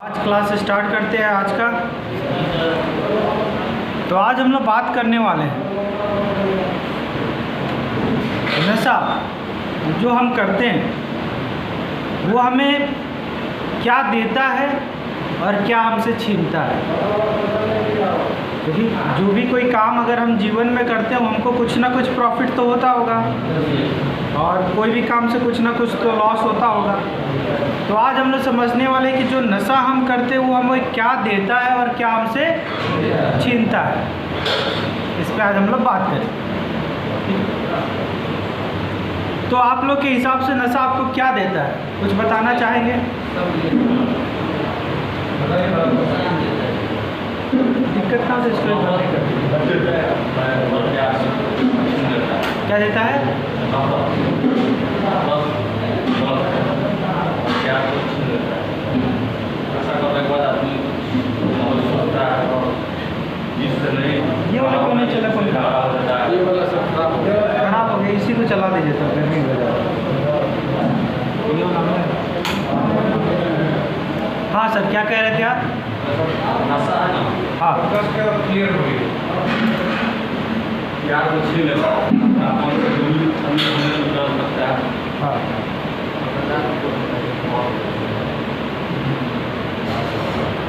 आज class start करते हैं आज का। तो आज हम लोग बात करने वाले हैं नशा जो हम करते हैं वो हमें क्या देता है और क्या हमसे छीनता है। क्योंकि जो भी कोई काम अगर हम जीवन में करते हैं हमको कुछ ना कुछ प्रॉफिट तो होता होगा और कोई भी काम से कुछ ना कुछ तो लॉस होता होगा। तो आज हम लोग समझने वाले हैं कि जो नशा हम करते हैं वो हमें क्या देता है और क्या हमसे छीनता है। इस पर आज हम लोग बात करें। तो आप लोग के हिसाब से नशा आपको क्या देता है, कुछ बताना चाहेंगे? दिक्कत कहाँ से क्या देता है? ये वाला कौन नहीं चला, कौन खराब हो गया, इसी को चला दीजिए तो गर्मी हो जाए। हाँ सर, क्या कह रहे थे आप? हाँ क्लियर हो गई यार, कुछ नहीं लगा हाँ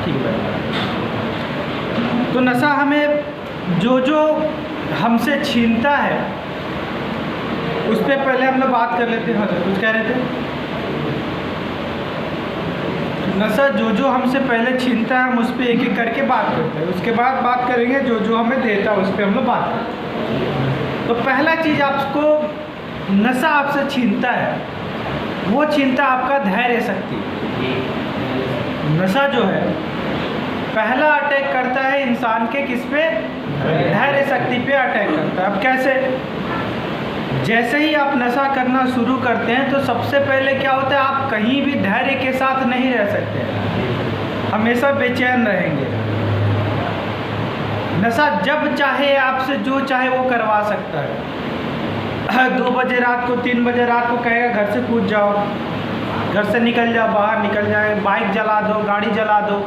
ठीक है। तो नशा हमें जो हमसे छीनता है उस पर पहले हम लोग बात कर लेते हैं। हाँ कुछ कह रहे थे? नशा जो हमसे पहले छीनता है हम उस पर एक एक करके बात करते हैं, उसके बाद बात करेंगे जो हमें देता है उस पर हम लोग बात करते हैं। तो पहला चीज़ आपको नशा आपसे छीनता है वो छीनता आपका धैर्य शक्ति। नशा जो है पहला अटैक करता है इंसान के किस पे? धैर्य शक्ति पे अटैक करता है। अब कैसे? जैसे ही आप नशा करना शुरू करते हैं तो सबसे पहले क्या होता है, आप कहीं भी धैर्य के साथ नहीं रह सकते, हमेशा बेचैन रहेंगे। नशा जब चाहे आपसे जो चाहे वो करवा सकता है। 2 बजे रात को 3 बजे रात को कहेगा घर से कूद जाओ, घर से निकल जाओ, बाहर निकल जाए, बाइक जला दो, गाड़ी जला दो।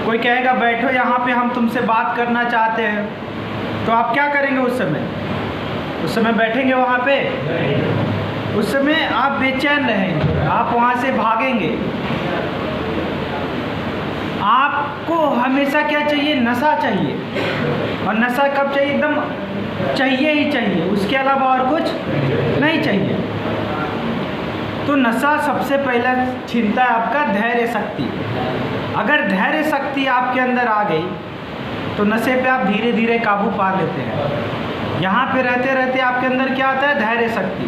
कोई कहेगा बैठो यहाँ पे हम तुमसे बात करना चाहते हैं, तो आप क्या करेंगे उस समय? उस समय बैठेंगे वहाँ पे? उस समय आप बेचैन रहेंगे, आप वहाँ से भागेंगे। आपको हमेशा क्या चाहिए? नशा चाहिए। और नशा कब चाहिए? एकदम चाहिए ही चाहिए, उसके अलावा और कुछ नहीं चाहिए। तो नशा सबसे पहले छीनता है आपका धैर्य शक्ति। अगर धैर्य शक्ति आपके अंदर आ गई तो नशे पे आप धीरे धीरे काबू पा लेते हैं। यहाँ पे रहते रहते आपके अंदर क्या आता है? धैर्य शक्ति।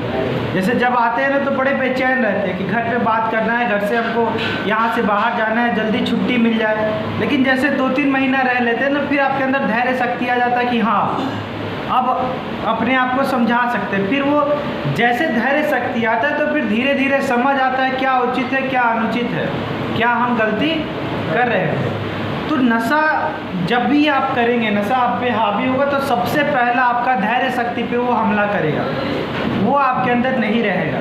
जैसे जब आते हैं ना तो बड़े बेचैन रहते हैं कि घर पे बात करना है, घर से हमको यहाँ से बाहर जाना है, जल्दी छुट्टी मिल जाए। लेकिन जैसे 2-3 महीना रह लेते हैं ना फिर आपके अंदर धैर्य शक्ति आ जाता है कि हाँ अब अपने आप को समझा सकते हैं। फिर वो जैसे धैर्य शक्ति आता है तो फिर धीरे धीरे समझ आता है क्या उचित है क्या अनुचित है, क्या हम गलती कर रहे हैं। तो नशा जब भी आप करेंगे, नशा आप पे हावी होगा तो सबसे पहला आपका धैर्य शक्ति पे वो हमला करेगा, वो आपके अंदर नहीं रहेगा।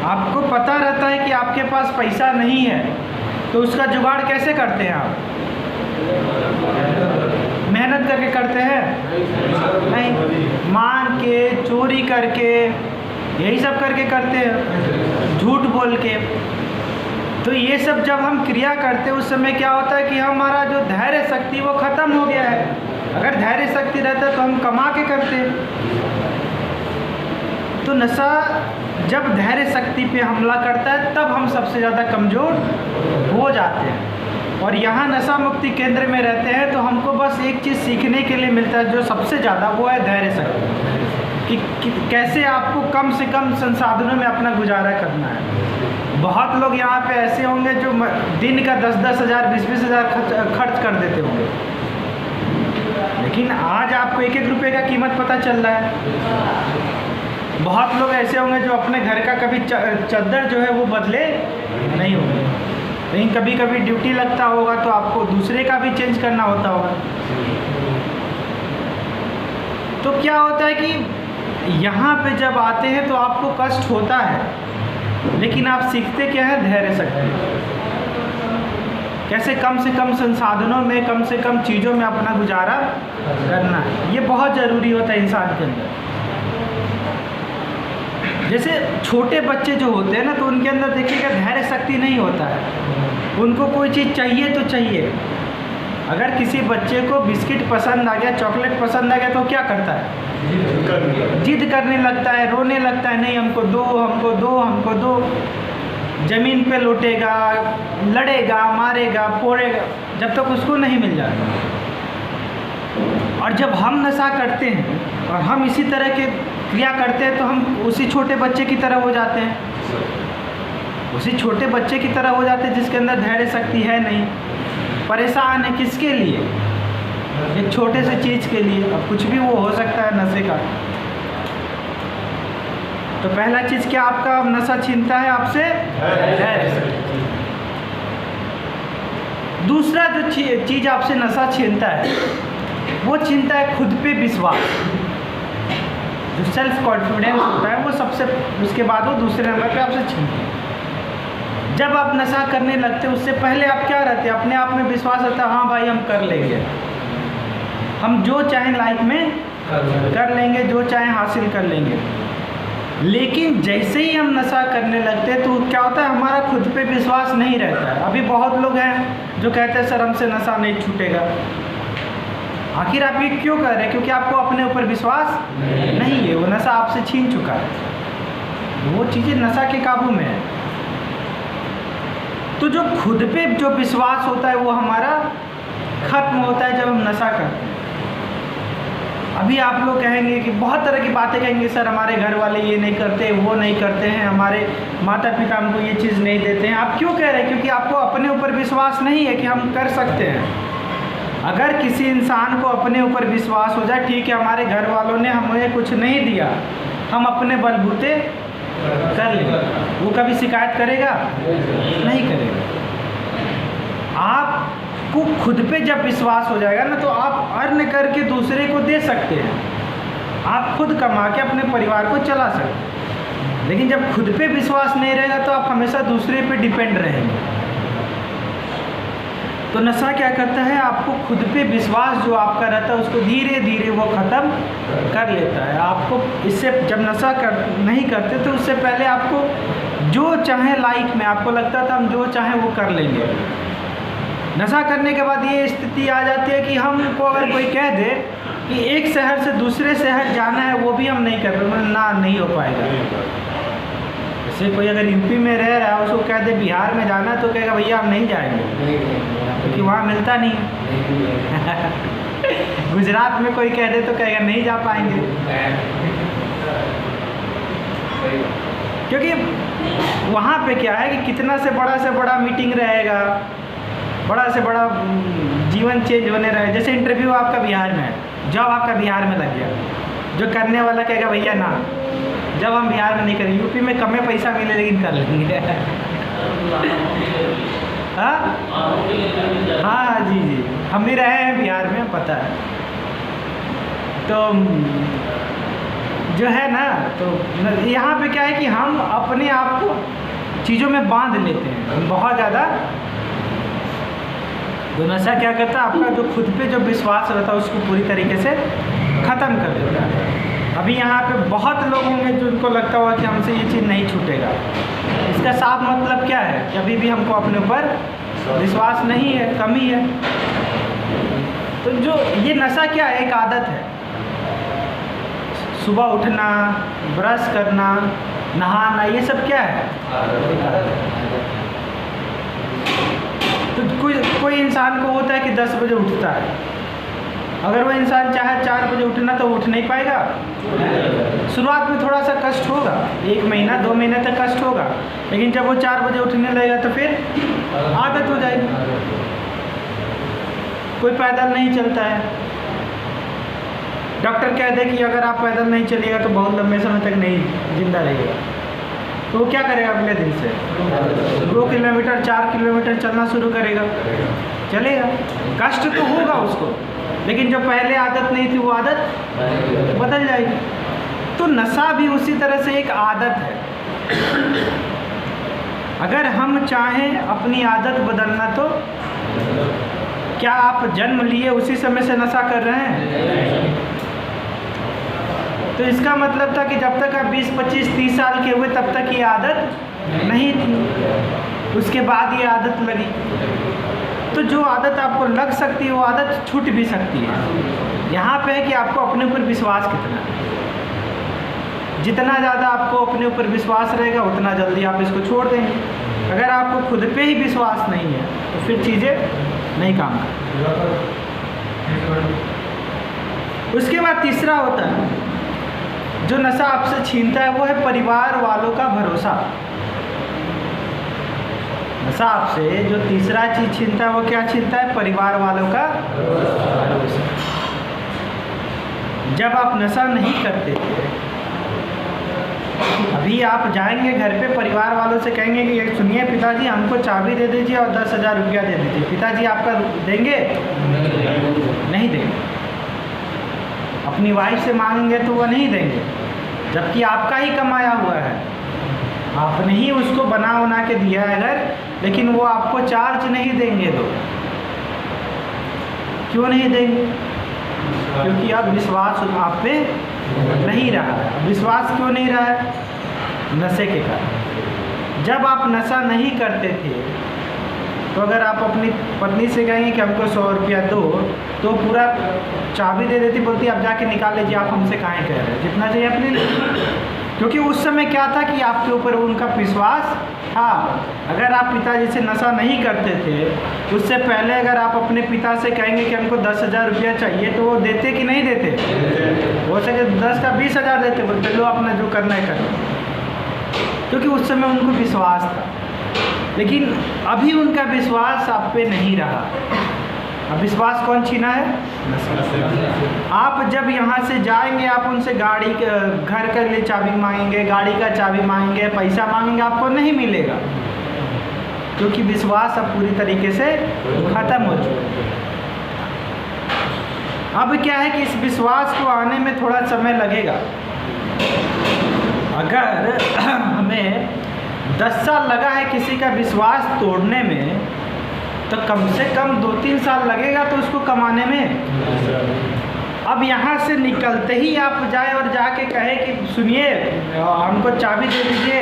आपको पता रहता है कि आपके पास पैसा नहीं है तो उसका जुगाड़ कैसे करते हैं आप? मेहनत करके करते हैं? नहीं, मांग के, चोरी करके, यही सब करके करते हैं, झूठ बोल के। तो ये सब जब हम क्रिया करते हैं उस समय क्या होता है कि हमारा जो धैर्य शक्ति वो खत्म हो गया है। अगर धैर्य शक्ति रहता तो हम कमा के करते। तो नशा जब धैर्य शक्ति पे हमला करता है तब हम सबसे ज़्यादा कमज़ोर हो जाते हैं। और यहाँ नशा मुक्ति केंद्र में रहते हैं तो हमको बस एक चीज़ सीखने के लिए मिलता है जो सबसे ज़्यादा, वो है धैर्य शक्ति कि कैसे आपको कम से कम संसाधनों में अपना गुजारा करना है। बहुत लोग यहाँ पे ऐसे होंगे जो दिन का 10-10 हज़ार 20-20 हज़ार खर्च कर देते होंगे, लेकिन आज आपको 1-1 रुपये का कीमत पता चल रहा है। बहुत लोग ऐसे होंगे जो अपने घर का कभी चद्दर जो है वो बदले नहीं होंगे, लेकिन कभी कभी ड्यूटी लगता होगा तो आपको दूसरे का भी चेंज करना होता होगा। तो क्या होता है कि यहाँ पे जब आते हैं तो आपको कष्ट होता है, लेकिन आप सीखते क्या है? धैर्य शक्ति। कैसे कम से कम संसाधनों में, कम से कम चीज़ों में अपना गुजारा करना है। ये बहुत ज़रूरी होता है इंसान के अंदर। जैसे छोटे बच्चे जो होते हैं ना, तो उनके अंदर देखिएगा धैर्य शक्ति नहीं होता है। उनको कोई चीज़ चाहिए तो चाहिए। अगर किसी बच्चे को बिस्किट पसंद आ गया, चॉकलेट पसंद आ गया, तो क्या करता है? जिद करने लगता है, रोने लगता है, नहीं हमको दो, हमको दो, हमको दो। ज़मीन पे लौटेगा, लड़ेगा, मारेगा, फोड़ेगा, जब तक उसको नहीं मिल जाता। और जब हम नशा करते हैं और हम इसी तरह के क्रिया करते हैं, तो हम उसी छोटे बच्चे की तरह हो जाते हैं। उसी छोटे बच्चे की तरह हो जाते हैं जिसके अंदर धैर्य शक्ति है नहीं। परेशान है किसके लिए? एक छोटे से चीज़ के लिए। अब कुछ भी वो हो सकता है नशे का। तो पहला चीज़ क्या आपका नशा छीनता है आपसे? धैर्य। दूसरा जो चीज़ आपसे नशा छीनता है, वो छीनता है खुद पे विश्वास। जो सेल्फ कॉन्फिडेंस होता है वो सबसे, उसके बाद वो दूसरे नंबर पे आपसे छीनता है। जब आप नशा करने लगते हैं, उससे पहले आप क्या रहते हैं? अपने आप में विश्वास रहता है, हाँ भाई हम कर लेंगे, हम जो चाहें लाइफ में कर लेंगे, जो चाहें हासिल कर लेंगे। लेकिन जैसे ही हम नशा करने लगते हैं, तो क्या होता है? हमारा खुद पे विश्वास नहीं रहता है। अभी बहुत लोग हैं जो कहते हैं सर हमसे नशा नहीं छूटेगा। आखिर आप ये क्यों कर रहे हैं? क्योंकि आपको अपने ऊपर विश्वास नहीं है। वो नशा आपसे छीन चुका है, वो चीज़ें नशा के काबू में है। तो जो खुद पे जो विश्वास होता है वो हमारा खत्म होता है जब हम नशा करते हैं। अभी आप लोग कहेंगे कि बहुत तरह की बातें कहेंगे, सर हमारे घर वाले ये नहीं करते, वो नहीं करते हैं, हमारे माता पिता हमको ये चीज़ नहीं देते हैं। आप क्यों कह रहे हैं? क्योंकि आपको अपने ऊपर विश्वास नहीं है कि हम कर सकते हैं। अगर किसी इंसान को अपने ऊपर विश्वास हो जाए, ठीक है हमारे घर वालों ने हमें कुछ नहीं दिया, हम अपने बलबूते कर लेंगे, वो कभी शिकायत करेगा? नहीं करेगा। आपको खुद पे जब विश्वास हो जाएगा ना, तो आप अर्न करके दूसरे को दे सकते हैं, आप खुद कमा के अपने परिवार को चला सकते हैं। लेकिन जब खुद पे विश्वास नहीं रहेगा, तो आप हमेशा दूसरे पे डिपेंड रहेंगे। तो नशा क्या करता है? आपको खुद पे विश्वास जो आपका रहता है, उसको धीरे धीरे वो ख़त्म कर लेता है। आपको इससे जब नशा नहीं करते, तो उससे पहले आपको जो चाहे लाइफ में, आपको लगता था हम जो चाहें वो कर लेंगे। नशा करने के बाद ये स्थिति आ जाती है कि हमको अगर कोई कह दे कि एक शहर से दूसरे शहर जाना है, वो भी हम नहीं कर पाएंगे, ना नहीं हो पाएगा। जैसे कोई अगर यूपी में रह रहा है, उसको कह दे बिहार में जाना है, तो कहेगा भैया हम नहीं जाएंगे, क्योंकि वहाँ मिलता नहीं। गुजरात में कोई कह दे तो कहेगा नहीं जा पाएंगे, क्योंकि वहाँ पे क्या है कि कितना से बड़ा मीटिंग रहेगा, बड़ा से बड़ा जीवन चेंज होने रहे। जैसे इंटरव्यू आपका बिहार में है, जॉब आपका बिहार में लग गया, जो करने वाला कहेगा भैया ना, जब हम बिहार में नहीं करेंगे, यूपी में कम पैसा मिले लेकिन कर लेंगे। हाँ जी जी, हम भी रहे हैं बिहार में, पता है। तो जो है ना, तो यहाँ पे क्या है कि हम अपने आप को चीज़ों में बांध लेते हैं बहुत ज़्यादा। तो नशा क्या करता है? आपका जो खुद पे जो विश्वास रहता है उसको पूरी तरीके से ख़त्म कर देता है। अभी यहाँ पे बहुत लोग होंगे जिनको लगता होगा कि हमसे ये चीज़ नहीं छूटेगा। इसका साफ मतलब क्या है कि अभी भी हमको अपने ऊपर विश्वास नहीं है, कमी है। तो जो ये नशा क्या है? एक आदत है। सुबह उठना, ब्रश करना, नहाना, ये सब क्या है? तो कोई इंसान को होता है कि 10 बजे उठता है। अगर वो इंसान चाहे 4 बजे उठना, तो उठ नहीं पाएगा। शुरुआत में थोड़ा सा कष्ट होगा, 1 महीना 2 महीने तक कष्ट होगा, लेकिन जब वो 4 बजे उठने लगेगा तो फिर आदत हो जाएगी। कोई पैदल नहीं चलता है, डॉक्टर कह दे कि अगर आप पैदल नहीं चलिएगा तो बहुत लंबे समय तक नहीं जिंदा रहिएगा, तो वो क्या करेगा? अगले दिन से 2 किलोमीटर 4 किलोमीटर चलना शुरू करेगा, चलेगा। कष्ट तो होगा उसको, लेकिन जो पहले आदत नहीं थी वो आदत बदल जाएगी। तो नशा भी उसी तरह से एक आदत है। अगर हम चाहें अपनी आदत बदलना, तो क्या आप जन्म लिए उसी समय से नशा कर रहे हैं? तो इसका मतलब था कि जब तक आप 20, 25, 30 साल के हुए तब तक ये आदत नहीं थी, उसके बाद ये आदत लगी। तो जो आदत आपको लग सकती है वो आदत छूट भी सकती है। यहाँ पे है कि आपको अपने ऊपर विश्वास कितना है। जितना ज़्यादा आपको अपने ऊपर विश्वास रहेगा उतना जल्दी आप इसको छोड़ देंगे। अगर आपको खुद पे ही विश्वास नहीं है तो फिर चीज़ें नहीं काम करती। उसके बाद तीसरा होता है जो नशा आपसे छीनता है, वो है परिवार वालों का भरोसा। नशा आपसे जो तीसरा चीज़ छीनता है वो क्या छीनता है? परिवार वालों का भरोसा। जब आप नशा नहीं करते थे, अभी आप जाएंगे घर पे, परिवार वालों से कहेंगे कि सुनिए पिताजी हमको चाबी दे दीजिए और 10,000 रुपया दे दीजिए, पिताजी आपका देंगे? नहीं देंगे। अपनी वाइफ से मांगेंगे तो वो नहीं देंगे, जबकि आपका ही कमाया हुआ है, आपने ही उसको बना के दिया है घर, लेकिन वो आपको चार्ज नहीं देंगे। तो क्यों नहीं देंगे? क्योंकि अब विश्वास आप पे नहीं रहा है। विश्वास क्यों नहीं रहा है? नशे के कारण। जब आप नशा नहीं करते थे तो अगर आप अपनी पत्नी से कहेंगे कि हमको 100 रुपया दो, तो पूरा चाबी दे देती, बोलती आप जाके निकाल लीजिए, आप हमसे काहे कह रहे हैं, जितना चाहिए अपने लिए। क्योंकि उस समय क्या था कि आपके ऊपर उनका विश्वास था। अगर आप पिताजी से नशा नहीं करते थे, उससे पहले अगर आप अपने पिता से कहेंगे कि हमको 10,000 रुपया चाहिए, तो वो देते कि नहीं देते? हो सके 10 का 20,000 देते, बोलते लो अपना जो करना है करो, क्योंकि उस समय उनको विश्वास था। लेकिन अभी उनका विश्वास आप पे नहीं रहा। अब विश्वास कौन छीना है? आप जब यहाँ से जाएंगे, आप उनसे गाड़ी घर के लिए चाबी मांगेंगे, गाड़ी का चाबी मांगेंगे, पैसा मांगेंगे, आपको नहीं मिलेगा, क्योंकि विश्वास अब पूरी तरीके से खत्म हो चुका है। अब क्या है कि इस विश्वास को आने में थोड़ा समय लगेगा। अगर हमें 10 साल लगा है किसी का विश्वास तोड़ने में, तो कम से कम 2-3 साल लगेगा तो उसको कमाने में। अब यहाँ से निकलते ही आप जाए और जाके कहे कि सुनिए हमको चाबी दे दीजिए,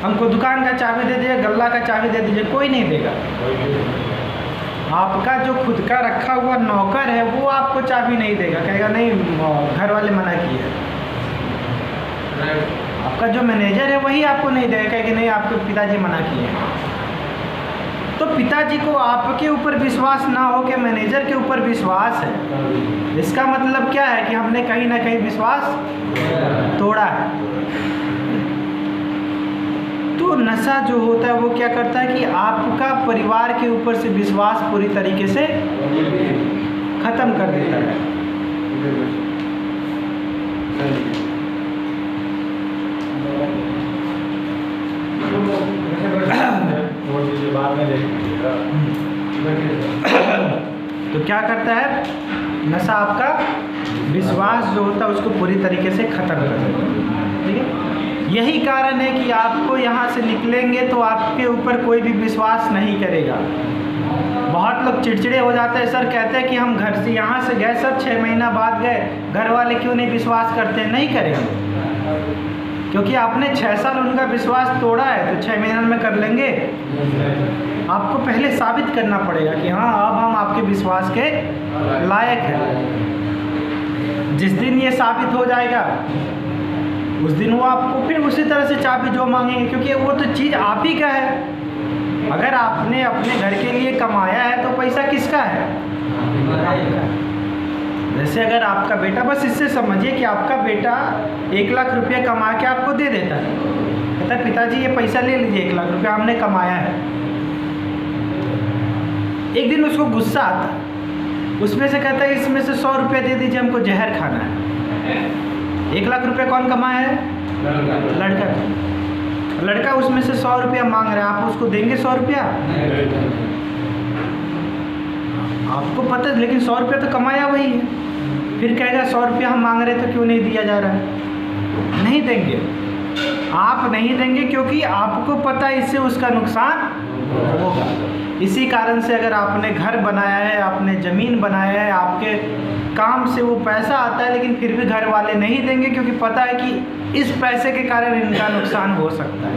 हमको दुकान का चाबी दे दीजिए, गल्ला का चाबी दे दीजिए, कोई नहीं देगा। आपका जो खुद का रखा हुआ नौकर है वो आपको चाबी नहीं देगा, कहेगा नहीं घर वाले मना किए। आपका जो मैनेजर है वही आपको नहीं देगा, कहेगा नहीं आपके पिताजी मना किए हैं। तो पिताजी को आपके ऊपर विश्वास ना हो के मैनेजर के ऊपर विश्वास है, इसका मतलब क्या है कि हमने कहीं ना कहीं विश्वास तोड़ा है। तो नशा जो होता है वो क्या करता है कि आपका परिवार के ऊपर से विश्वास पूरी तरीके से खत्म कर देता है। तो क्या करता है नशा? आपका विश्वास जो होता है उसको पूरी तरीके से ख़त्म कर देता है। ठीक है, यही कारण है कि आपको यहाँ से निकलेंगे तो आपके ऊपर कोई भी विश्वास नहीं करेगा। बहुत लोग चिड़चिड़े हो जाते हैं, सर कहते हैं कि हम घर से यहाँ से गए सर 6 महीना बाद गए, घर वाले क्यों नहीं विश्वास करते? नहीं करेंगे, क्योंकि आपने 6 साल उनका विश्वास तोड़ा है, तो 6 महीने में कर लेंगे? आपको पहले साबित करना पड़ेगा कि हाँ अब हम आपके विश्वास के लायक हैं। जिस दिन ये साबित हो जाएगा उस दिन वो आपको फिर उसी तरह से चाबी जो मांगेंगे, क्योंकि वो तो चीज़ आप ही का है। अगर आपने अपने घर के लिए कमाया है तो पैसा किसका है? जैसे अगर आपका बेटा, बस इससे समझिए कि आपका बेटा 1 लाख रुपया कमा के आपको दे देता है, कहता है पिताजी ये पैसा ले लीजिए, 1 लाख रुपया हमने कमाया है। एक दिन उसको गुस्सा आता है, उसमें से कहता है इसमें से 100 रुपया दे दीजिए, हमको जहर खाना है। 1 लाख रुपया कौन कमाया है? लड़का। लड़का उसमें से 100 रुपया मांग रहा है, आप उसको देंगे 100 रुपया? आपको पता है, लेकिन 100 रुपया तो कमाया वही है। फिर कहेगा 100 रुपया हम मांग रहे तो क्यों नहीं दिया जा रहा है? नहीं देंगे। आप नहीं देंगे क्योंकि आपको पता है इससे उसका नुकसान होगा। इसी कारण से अगर आपने घर बनाया है, आपने ज़मीन बनाया है, आपके काम से वो पैसा आता है, लेकिन फिर भी घर वाले नहीं देंगे क्योंकि पता है कि इस पैसे के कारण इनका नुकसान हो सकता है,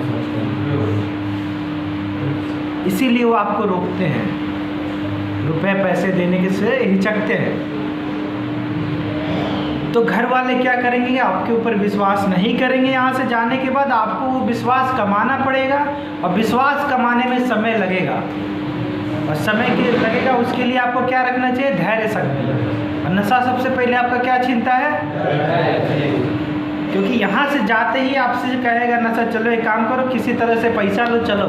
इसीलिए वो आपको रोकते हैं, रुपए पैसे देने के से हिचकते हैं। तो घर वाले क्या करेंगे, आपके ऊपर विश्वास नहीं करेंगे। यहाँ से जाने के बाद आपको वो विश्वास कमाना पड़ेगा, और विश्वास कमाने में समय लगेगा, और समय के लगेगा उसके लिए आपको क्या रखना चाहिए, धैर्य शक्ति। और नशा सबसे पहले आपका क्या छीनता है, क्योंकि यहाँ से जाते ही आपसे कहेगा नशा, चलो एक काम करो, किसी तरह से पैसा लो, चलो।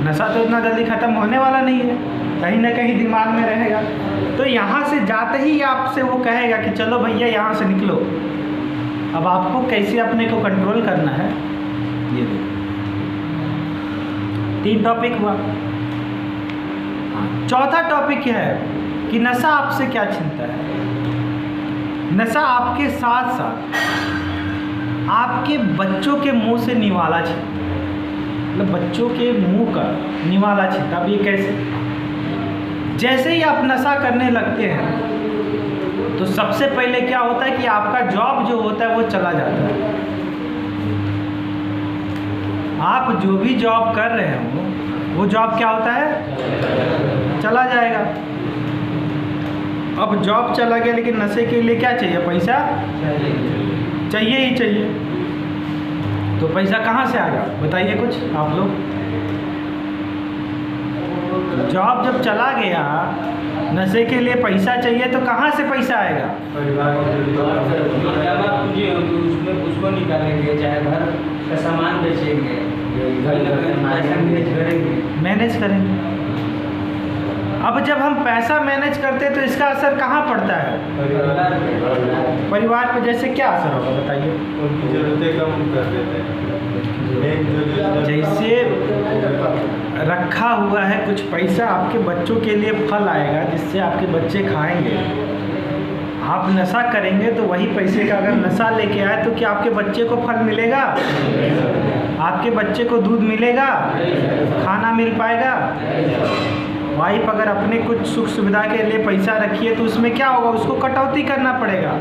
नशा तो इतना जल्दी ख़त्म होने वाला नहीं है, कहीं ना कहीं दिमाग में रहेगा। तो यहाँ से जाते ही आपसे वो कहेगा कि चलो भैया यहाँ से निकलो। अब आपको कैसे अपने को कंट्रोल करना है, ये देखो। 3 टॉपिक हुआ। चौथा टॉपिक यह है कि नशा आपसे क्या छीनता है। नशा आपके साथ साथ आपके बच्चों के मुंह से निवाला छीनता है, मतलब बच्चों के मुंह का निवाला छीनता। अब ये कैसे, जैसे ही आप नशा करने लगते हैं तो सबसे पहले क्या होता है कि आपका जॉब जो होता है वो चला जाता है। आप जो भी जॉब कर रहे हो वो जॉब क्या होता है, चला जाएगा। अब जॉब चला गया, लेकिन नशे के लिए क्या चाहिए, पैसा चाहिए ही चाहिए। तो पैसा कहाँ से आएगा, बताइए कुछ आप लोग। जॉब जब चला गया, नशे के लिए पैसा चाहिए, तो कहाँ से पैसा आएगा, उसको निकालेंगे, चाहे घर का सामान बेचेंगे, मैनेज करेंगे। अब जब हम पैसा मैनेज करते हैं तो इसका असर कहाँ पड़ता है, परिवार पे। जैसे क्या असर होगा बताइए, उनकी ज़रूरतें कम कर देते हैं। जैसे रखा हुआ है कुछ पैसा, आपके बच्चों के लिए फल आएगा जिससे आपके बच्चे खाएंगे। आप नशा करेंगे तो वही पैसे का अगर नशा लेके आए तो क्या आपके बच्चे को फल मिलेगा, आपके बच्चे को दूध मिलेगा, खाना मिल पाएगा। वाइफ अगर अपने कुछ सुख सुविधा के लिए पैसा रखी है तो उसमें क्या होगा, उसको कटौती करना पड़ेगा।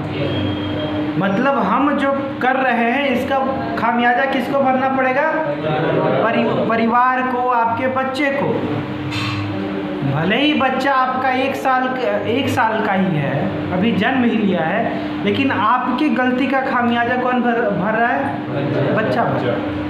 मतलब हम जो कर रहे हैं इसका खामियाजा किसको भरना पड़ेगा, परिवार को, आपके बच्चे को। भले ही बच्चा आपका 1 साल का ही है, अभी जन्म ही लिया है, लेकिन आपकी गलती का खामियाजा कौन भर रहा है, बच्चा भर रहा है।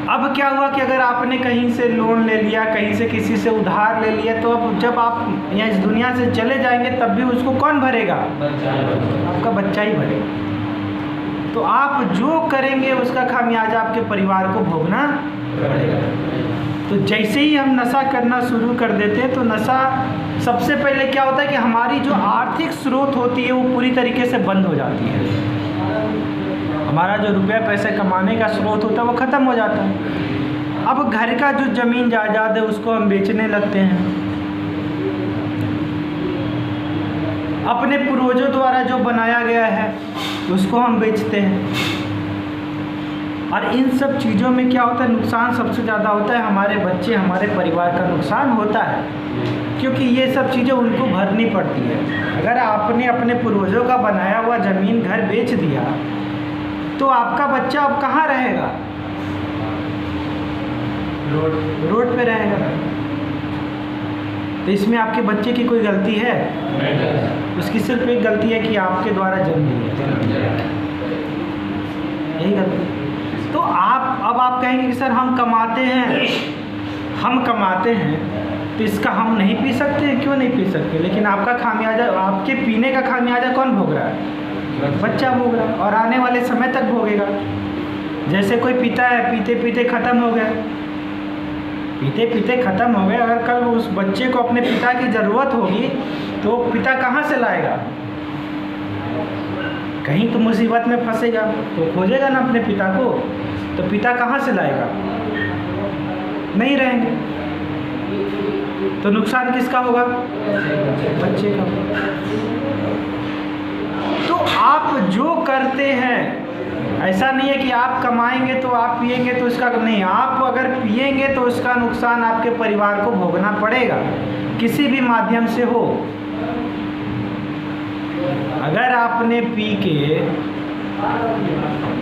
अब क्या हुआ कि अगर आपने कहीं से लोन ले लिया, कहीं से किसी से उधार ले लिया, तो अब जब आप यहाँ इस दुनिया से चले जाएंगे तब भी उसको कौन भरेगा, आपका बच्चा ही भरेगा। तो आप जो करेंगे उसका खामियाजा आपके परिवार को भोगना पड़ेगा। तो जैसे ही हम नशा करना शुरू कर देते हैं तो नशा सबसे पहले क्या होता है कि हमारी जो आर्थिक स्रोत होती है वो पूरी तरीके से बंद हो जाती है। हमारा जो रुपया पैसे कमाने का स्रोत होता है वो ख़त्म हो जाता है। अब घर का जो ज़मीन जायदाद है उसको हम बेचने लगते हैं, अपने पूर्वजों द्वारा जो बनाया गया है उसको हम बेचते हैं। और इन सब चीज़ों में क्या होता है, नुकसान सबसे ज़्यादा होता है हमारे बच्चे, हमारे परिवार का नुकसान होता है, क्योंकि ये सब चीज़ें उनको भरनी पड़ती है। अगर आपने अपने पूर्वजों का बनाया हुआ ज़मीन घर बेच दिया तो आपका बच्चा अब कहाँ रहेगा, रोड पे रहेगा। तो इसमें आपके बच्चे की कोई गलती है, उसकी सिर्फ एक गलती है कि आपके द्वारा जन्म लिया, यही गलती। तो अब आप कहेंगे कि सर हम कमाते हैं तो इसका हम नहीं पी सकते, क्यों नहीं पी सकते, लेकिन आपका खामियाजा, आपके पीने का खामियाजा कौन भोग रहा है, बच्चा भोग रहा है, और आने वाले समय तक भोगेगा। जैसे कोई पीता है, पीते पीते ख़त्म हो गया, पीते पीते ख़त्म हो गए, अगर कल उस बच्चे को अपने पिता की ज़रूरत होगी तो पिता कहाँ से लाएगा, कहीं तो मुसीबत में फंसेगा, तो खोजेगा ना अपने पिता को, तो पिता कहाँ से लाएगा, नहीं रहेंगे, तो नुकसान किसका होगा, बच्चे का। तो आप जो करते हैं ऐसा नहीं है कि आप कमाएंगे तो आप पिएंगे तो उसका नहीं, आप अगर पिएंगे तो उसका नुकसान आपके परिवार को भोगना पड़ेगा, किसी भी माध्यम से हो। अगर आपने पी के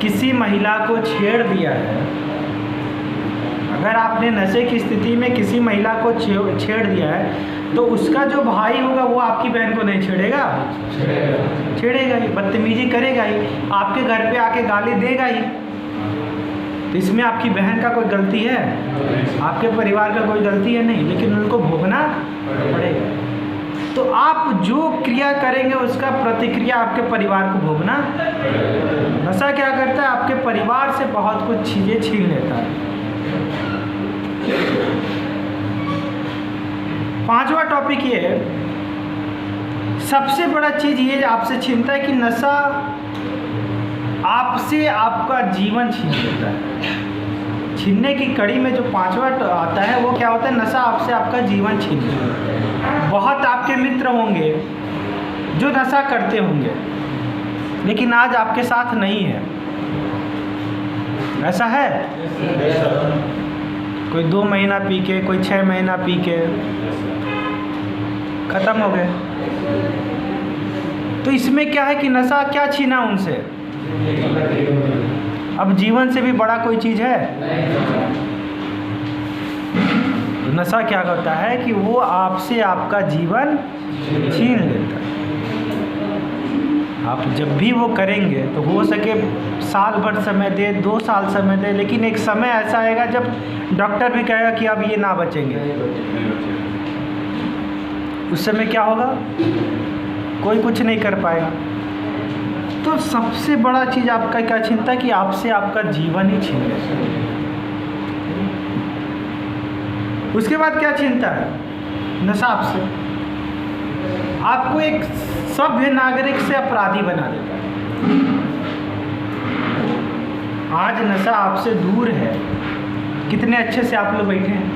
किसी महिला को छेड़ दिया है, अगर आपने नशे की स्थिति में किसी महिला को छेड़ दिया है, तो उसका जो भाई होगा वो आपकी बहन को नहीं छेड़ेगा, छेड़ेगा ही, बदतमीजी करेगा ही, आपके घर पे आके गाली देगा ही। तो इसमें आपकी बहन का कोई गलती है? आपके परिवार का कोई गलती है? नहीं, लेकिन उनको भोगना पड़ेगा। तो आप जो क्रिया करेंगे उसका प्रतिक्रिया आपके परिवार को भोगना। नशा क्या करता है? आपके परिवार से बहुत कुछ चीज़ें छीन लेता है। 5वां टॉपिक ये है, सबसे बड़ा चीज़ ये आपसे छीनता है कि नशा आपसे आपका जीवन छीन लेता है। छीनने की कड़ी में जो 5वां आता है वो क्या होता है? नशा आपसे आपका जीवन छीन लेता है। बहुत आपके मित्र होंगे जो नशा करते होंगे, लेकिन आज आपके साथ नहीं है। ऐसा है? कोई 2 महीना पी के, कोई 6 महीना पी के ख़त्म हो गए। तो इसमें क्या है कि नशा क्या छीना उनसे? अब जीवन से भी बड़ा कोई चीज़ है? नशा क्या करता है कि वो आपसे आपका जीवन छीन लेता है। आप जब भी वो करेंगे तो हो सके साल भर समय दे, 2 साल समय दे, लेकिन एक समय ऐसा आएगा जब डॉक्टर भी कहेगा कि अब ये ना बचेंगे। उस समय क्या होगा? कोई कुछ नहीं कर पाएगा। तो सबसे बड़ा चीज़ आपका क्या छीनता है कि आपसे आपका जीवन ही छीन लेता है। उसके बाद क्या छीनता है नशा आपसे? आपको एक सभ्य नागरिक से अपराधी बना देता है। आज नशा आपसे दूर है, कितने अच्छे से आप लोग बैठे हैं।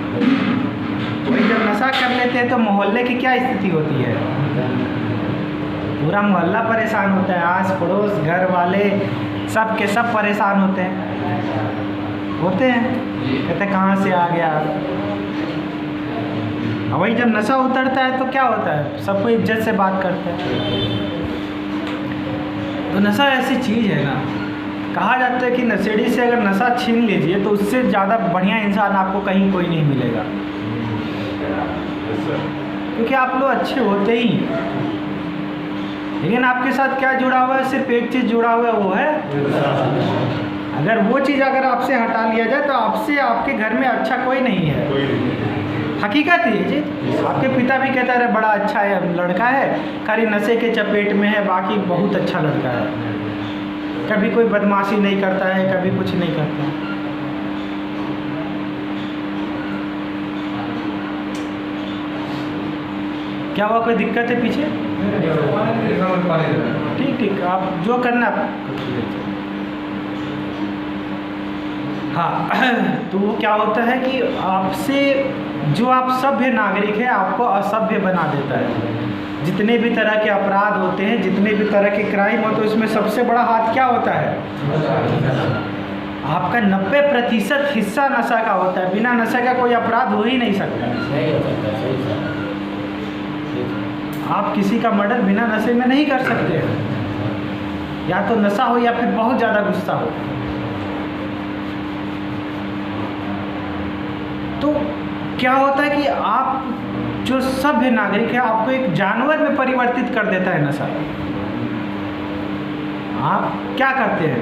वही जब नशा कर लेते हैं तो मोहल्ले की क्या स्थिति होती है? पूरा मोहल्ला परेशान होता है, आस पड़ोस घर वाले सब के सब परेशान होते हैं, कहते कहाँ से आ गया। और वही जब नशा उतरता है तो क्या होता है? सबको इज्जत से बात करते हैं। तो नशा ऐसी चीज़ है ना, कहा जाता है कि नशेड़ी से अगर नशा छीन लीजिए तो उससे ज़्यादा बढ़िया इंसान आपको कहीं कोई नहीं मिलेगा, क्योंकि आप लोग अच्छे होते ही। लेकिन आपके साथ क्या जुड़ा हुआ है? सिर्फ एक चीज़ जुड़ा हुआ है, वो है अगर वो चीज़ अगर आपसे हटा लिया जाए तो आपसे आपके घर में अच्छा कोई नहीं है। हकीकत है जी। आपके पिता भी कहता है बड़ा अच्छा है लड़का है, खाली नशे के चपेट में है, बाकी बहुत अच्छा लड़का है, कभी कोई बदमाशी नहीं करता है, कभी कुछ नहीं करता। क्या हुआ? कोई दिक्कत है पीछे? ठीक, आप जो करना। हाँ, तो वो क्या होता है कि आपसे जो आप सभ्य नागरिक है आपको असभ्य बना देता है। जितने भी तरह के अपराध होते हैं, जितने भी तरह के क्राइम होते हैं, उसमें सबसे बड़ा हाथ क्या होता है? आपका 90% हिस्सा नशा का होता है। बिना नशा का कोई अपराध हो ही नहीं सकता। आप किसी का मर्डर बिना नशे में नहीं कर सकते हैं, या तो नशा हो या फिर बहुत ज़्यादा गुस्सा हो। तो क्या होता है कि आप जो सभ्य नागरिक है आपको एक जानवर में परिवर्तित कर देता है नशा। आप क्या करते हैं?